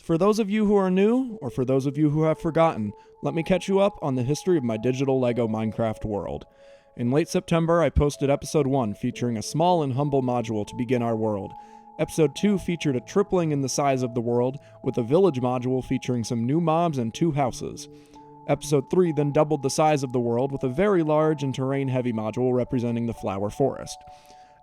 For those of you who are new, or for those of you who have forgotten, let me catch you up on the history of my digital LEGO Minecraft world. In late September, I posted episode 1 featuring a small and humble module to begin our world. Episode 2 featured a tripling in the size of the world, with a village module featuring some new mobs and 2 houses. Episode 3 then doubled the size of the world with a very large and terrain-heavy module representing the flower forest.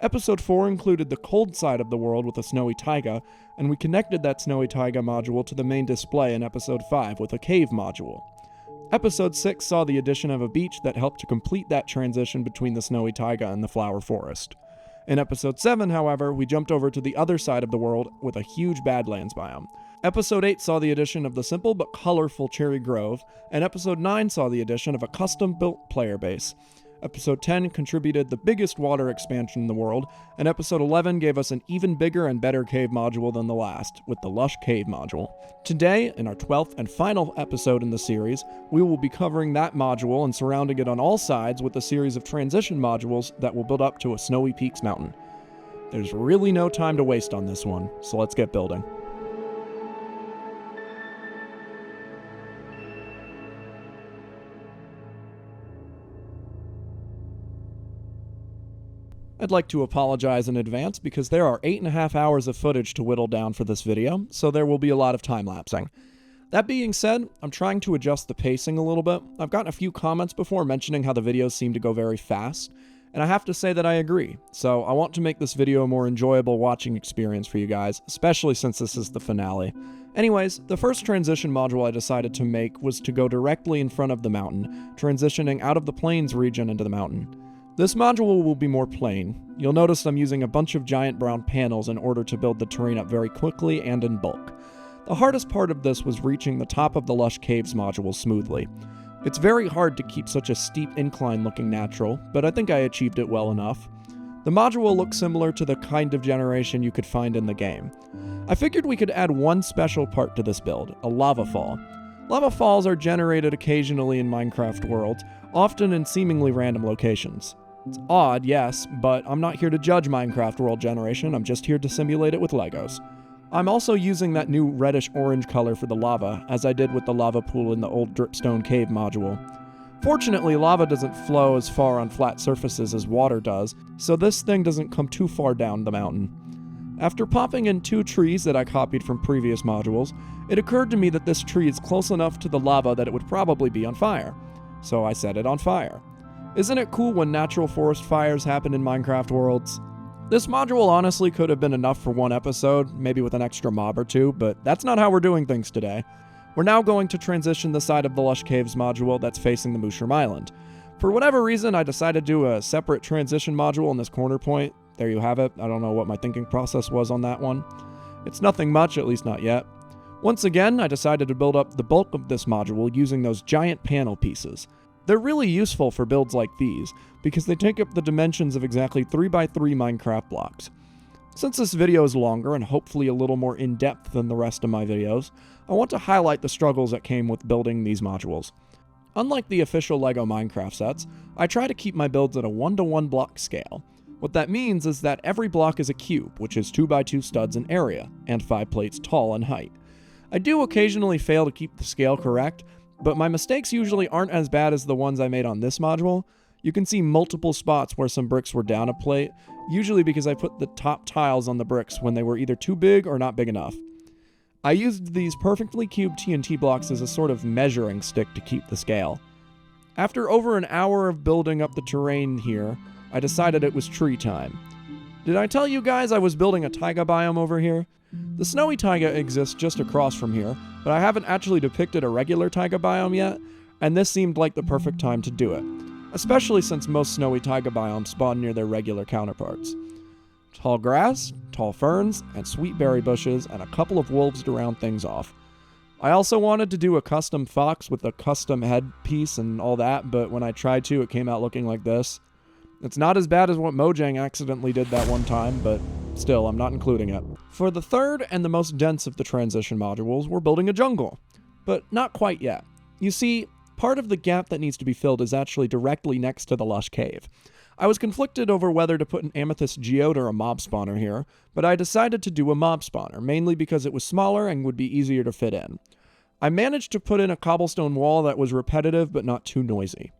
Episode 4 included the cold side of the world with a snowy taiga, and we connected that snowy taiga module to the main display in Episode 5 with a cave module. Episode 6 saw the addition of a beach that helped to complete that transition between the snowy taiga and the flower forest. In Episode 7, however, we jumped over to the other side of the world with a huge Badlands biome. Episode 8 saw the addition of the simple but colorful Cherry Grove, and Episode 9 saw the addition of a custom-built player base. Episode 10 contributed the biggest water expansion in the world, and Episode 11 gave us an even bigger and better cave module than the last, with the Lush Cave module. Today, in our 12th and final episode in the series, we will be covering that module and surrounding it on all sides with a series of transition modules that will build up to a Snowy Peaks mountain. There's really no time to waste on this one, so let's get building. I'd like to apologize in advance because there are 8.5 hours of footage to whittle down for this video, so there will be a lot of time-lapsing. That being said, I'm trying to adjust the pacing a little bit. I've gotten a few comments before mentioning how the videos seem to go very fast, and I have to say that I agree, so I want to make this video a more enjoyable watching experience for you guys, especially since this is the finale. Anyways, the first transition module I decided to make was to go directly in front of the mountain, transitioning out of the plains region into the mountain. This module will be more plain. You'll notice I'm using a bunch of giant brown panels in order to build the terrain up very quickly and in bulk. The hardest part of this was reaching the top of the Lush Caves module smoothly. It's very hard to keep such a steep incline looking natural, but I think I achieved it well enough. The module looks similar to the kind of generation you could find in the game. I figured we could add one special part to this build, a lava fall. Lava falls are generated occasionally in Minecraft worlds, often in seemingly random locations. It's odd, yes, but I'm not here to judge Minecraft world generation, I'm just here to simulate it with Legos. I'm also using that new reddish-orange color for the lava, as I did with the lava pool in the old Dripstone Cave module. Fortunately, lava doesn't flow as far on flat surfaces as water does, so this thing doesn't come too far down the mountain. After popping in 2 trees that I copied from previous modules, it occurred to me that this tree is close enough to the lava that it would probably be on fire. So I set it on fire. Isn't it cool when natural forest fires happen in Minecraft worlds? This module honestly could have been enough for one episode, maybe with an extra mob or 2, but that's not how we're doing things today. We're now going to transition the side of the Lush Caves module that's facing the Mushroom Island. For whatever reason, I decided to do a separate transition module in this corner point. There you have it. I don't know what my thinking process was on that one. It's nothing much, at least not yet. Once again, I decided to build up the bulk of this module using those giant panel pieces. They're really useful for builds like these, because they take up the dimensions of exactly 3x3 Minecraft blocks. Since this video is longer and hopefully a little more in-depth than the rest of my videos, I want to highlight the struggles that came with building these modules. Unlike the official LEGO Minecraft sets, I try to keep my builds at a 1-to-1 block scale. What that means is that every block is a cube, which is 2x2 studs in area, and 5 plates tall in height. I do occasionally fail to keep the scale correct, but my mistakes usually aren't as bad as the ones I made on this module. You can see multiple spots where some bricks were down a plate, usually because I put the top tiles on the bricks when they were either too big or not big enough. I used these perfectly cubed TNT blocks as a sort of measuring stick to keep the scale. After over an hour of building up the terrain here, I decided it was tree time. Did I tell you guys I was building a taiga biome over here? The snowy taiga exists just across from here, but I haven't actually depicted a regular taiga biome yet, and this seemed like the perfect time to do it, especially since most snowy taiga biomes spawn near their regular counterparts. Tall grass, tall ferns, and sweet berry bushes, and a couple of wolves to round things off. I also wanted to do a custom fox with a custom headpiece and all that, but when I tried to, it came out looking like this. It's not as bad as what Mojang accidentally did that one time, but still, I'm not including it. For the third and the most dense of the transition modules, we're building a jungle. But not quite yet. You see, part of the gap that needs to be filled is actually directly next to the Lush Cave. I was conflicted over whether to put an amethyst geode or a mob spawner here, but I decided to do a mob spawner, mainly because it was smaller and would be easier to fit in. I managed to put in a cobblestone wall that was repetitive but not too noisy.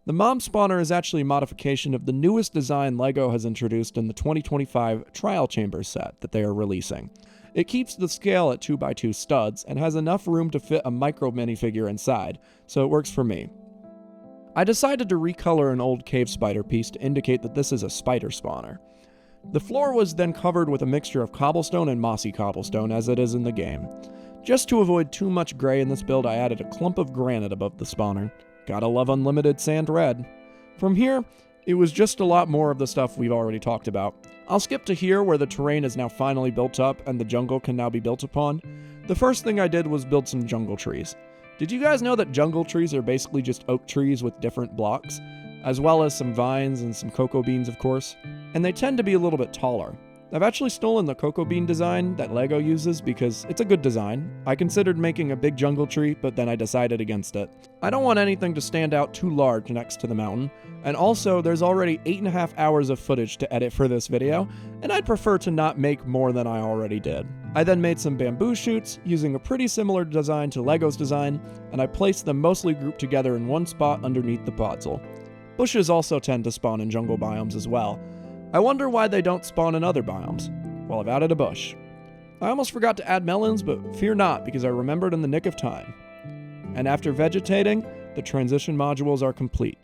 The mob spawner is actually a modification of the newest design LEGO has introduced in the 2025 Trial Chambers set that they are releasing. It keeps the scale at 2x2 studs and has enough room to fit a micro minifigure inside, so it works for me. I decided to recolor an old cave spider piece to indicate that this is a spider spawner. The floor was then covered with a mixture of cobblestone and mossy cobblestone as it is in the game. Just to avoid too much gray in this build, I added a clump of granite above the spawner. Gotta love unlimited sand red. From here, it was just a lot more of the stuff we've already talked about. I'll skip to here where the terrain is now finally built up and the jungle can now be built upon. The first thing I did was build some jungle trees. Did you guys know that jungle trees are basically just oak trees with different blocks, as well as some vines and some cocoa beans, of course? And they tend to be a little bit taller. I've actually stolen the cocoa bean design that LEGO uses because it's a good design. I considered making a big jungle tree, but then I decided against it. I don't want anything to stand out too large next to the mountain, and also there's already 8.5 hours of footage to edit for this video, and I'd prefer to not make more than I already did. I then made some bamboo shoots using a pretty similar design to LEGO's design, and I placed them mostly grouped together in one spot underneath the podzol. Bushes also tend to spawn in jungle biomes as well. I wonder why they don't spawn in other biomes. Well, I've added a bush. I almost forgot to add melons, but fear not, because I remembered in the nick of time. And after vegetating, the transition modules are complete.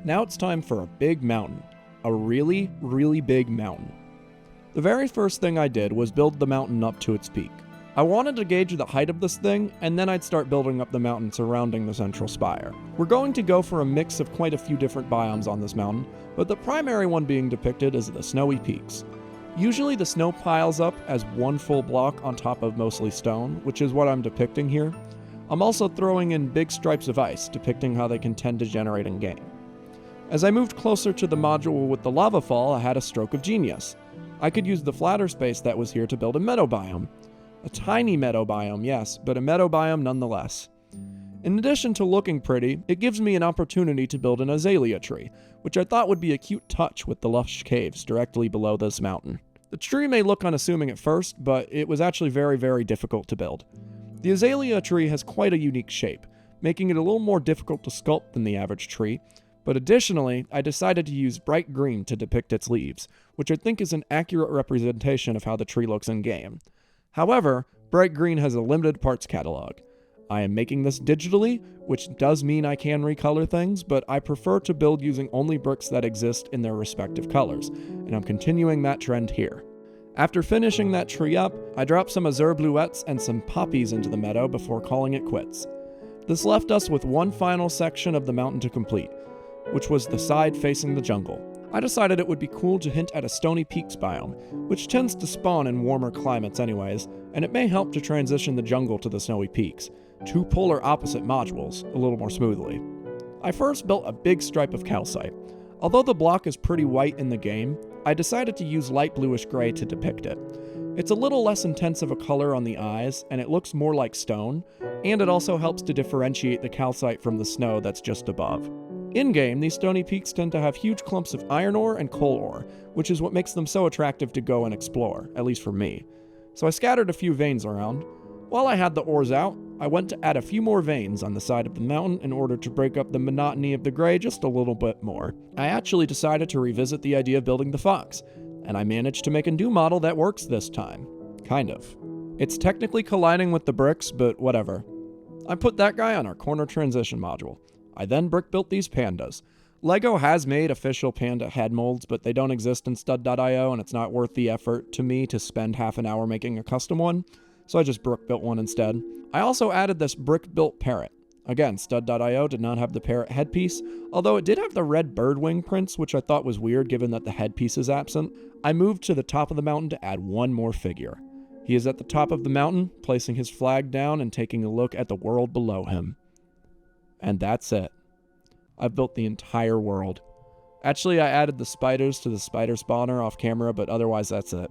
Now it's time for a big mountain. A really, really big mountain. The very first thing I did was build the mountain up to its peak. I wanted to gauge the height of this thing, and then I'd start building up the mountain surrounding the central spire. We're going to go for a mix of quite a few different biomes on this mountain, but the primary one being depicted is the snowy peaks. Usually the snow piles up as one full block on top of mostly stone, which is what I'm depicting here. I'm also throwing in big stripes of ice, depicting how they can tend to generate in game. As I moved closer to the module with the lava fall, I had a stroke of genius. I could use the flatter space that was here to build a meadow biome. A tiny meadow biome, yes, but a meadow biome nonetheless. In addition to looking pretty, it gives me an opportunity to build an azalea tree, which I thought would be a cute touch with the lush caves directly below this mountain. The tree may look unassuming at first, but it was actually very, very difficult to build. The azalea tree has quite a unique shape, making it a little more difficult to sculpt than the average tree, but additionally, I decided to use bright green to depict its leaves, which I think is an accurate representation of how the tree looks in-game. However, bright green has a limited parts catalog. I am making this digitally, which does mean I can recolor things, but I prefer to build using only bricks that exist in their respective colors, and I'm continuing that trend here. After finishing that tree up, I dropped some azure bluettes and some poppies into the meadow before calling it quits. This left us with one final section of the mountain to complete, which was the side facing the jungle. I decided it would be cool to hint at a stony peaks biome, which tends to spawn in warmer climates anyways, and it may help to transition the jungle to the snowy peaks, two polar opposite modules, a little more smoothly. I first built a big stripe of calcite. Although the block is pretty white in the game, I decided to use light bluish gray to depict it. It's a little less intense of a color on the eyes, and it looks more like stone, and it also helps to differentiate the calcite from the snow that's just above. In-game, these stony peaks tend to have huge clumps of iron ore and coal ore, which is what makes them so attractive to go and explore, at least for me. So I scattered a few veins around. While I had the ores out, I went to add a few more veins on the side of the mountain in order to break up the monotony of the gray just a little bit more. I actually decided to revisit the idea of building the fox, and I managed to make a new model that works this time. Kind of. It's technically colliding with the bricks, but whatever. I put that guy on our corner transition module. I then brick-built these pandas. LEGO has made official panda head molds, but they don't exist in stud.io, and it's not worth the effort to me to spend half an hour making a custom one, so I just brick-built one instead. I also added this brick-built parrot. Again, stud.io did not have the parrot headpiece, although it did have the red bird wing prints, which I thought was weird given that the headpiece is absent. I moved to the top of the mountain to add one more figure. He is at the top of the mountain, placing his flag down and taking a look at the world below him. And that's it. I've built the entire world. Actually, I added the spiders to the spider spawner off camera, but otherwise that's it.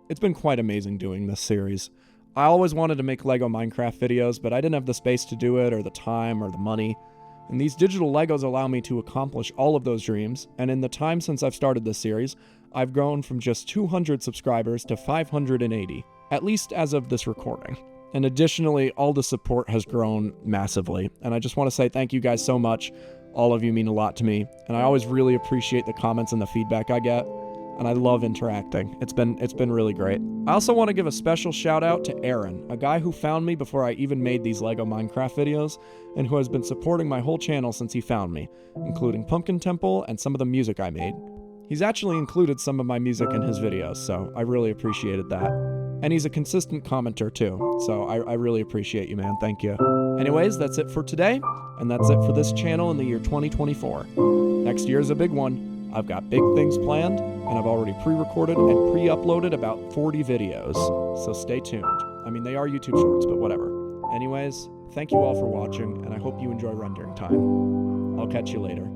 It's been quite amazing doing this series. I always wanted to make LEGO Minecraft videos, but I didn't have the space to do it, or the time, or the money. And these digital Legos allow me to accomplish all of those dreams, and in the time since I've started this series, I've grown from just 200 subscribers to 580, at least as of this recording. And additionally, all the support has grown massively, and I just want to say thank you guys so much. All of you mean a lot to me, and I always really appreciate the comments and the feedback I get, and I love interacting. It's been really great. I also want to give a special shout out to Aaron, a guy who found me before I even made these LEGO Minecraft videos, and who has been supporting my whole channel since he found me, including Pumpkin Temple and some of the music I made. He's actually included some of my music in his videos, so I really appreciated that. And he's a consistent commenter too, so I really appreciate you, man. Thank you. Anyways, that's it for today, and that's it for this channel in the year 2024. Next year's a big one. I've got big things planned, and I've already pre-recorded and pre-uploaded about 40 videos, so stay tuned. I mean, they are YouTube shorts, but whatever. Anyways, thank you all for watching, and I hope you enjoy rendering time. I'll catch you later.